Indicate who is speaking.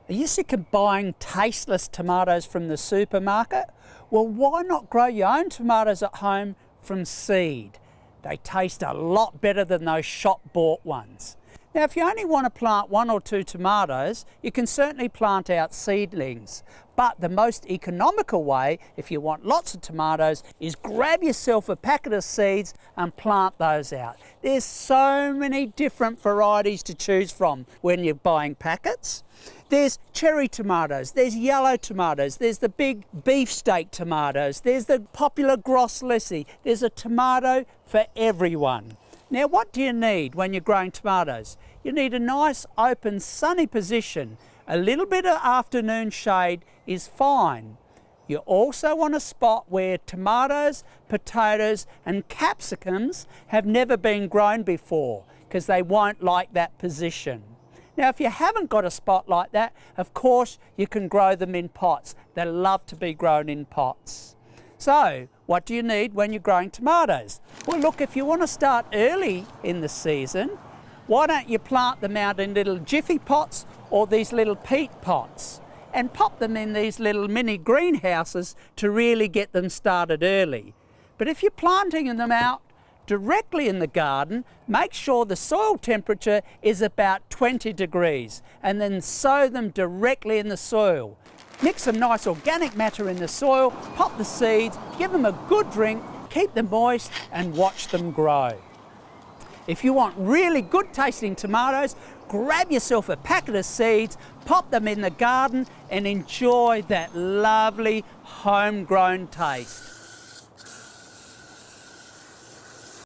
Speaker 1: Are you sick of buying tasteless tomatoes from the supermarket? Well, why not grow your own tomatoes at home from seed? They taste a lot better than those shop-bought ones. Now, if you only want to plant 1 or 2 tomatoes, you can certainly plant out seedlings. But the most economical way, if you want lots of tomatoes, is grab yourself a packet of seeds and plant those out. There's so many different varieties to choose from when you're buying packets. There's cherry tomatoes, there's yellow tomatoes, there's the big beefsteak tomatoes, there's the popular Grosslesi. There's a tomato for everyone. Now, what do you need when you're growing tomatoes? You need a nice, open, sunny position. A little bit of afternoon shade is fine. You also want a spot where tomatoes, potatoes and capsicums have never been grown before, because they won't like that position. Now, if you haven't got a spot like that, of course you can grow them in pots. They love to be grown in pots. So, what do you need when you're growing tomatoes? Well, look, if you want to start early in the season, why don't you plant them out in little jiffy pots or these little peat pots and pop them in these little mini greenhouses to really get them started early. But if you're planting them out directly in the garden, make sure the soil temperature is about 20 degrees and then sow them directly in the soil. Mix some nice organic matter in the soil, pop the seeds, give them a good drink, keep them moist and watch them grow. If you want really good tasting tomatoes, grab yourself a packet of seeds, pop them in the garden and enjoy that lovely homegrown taste.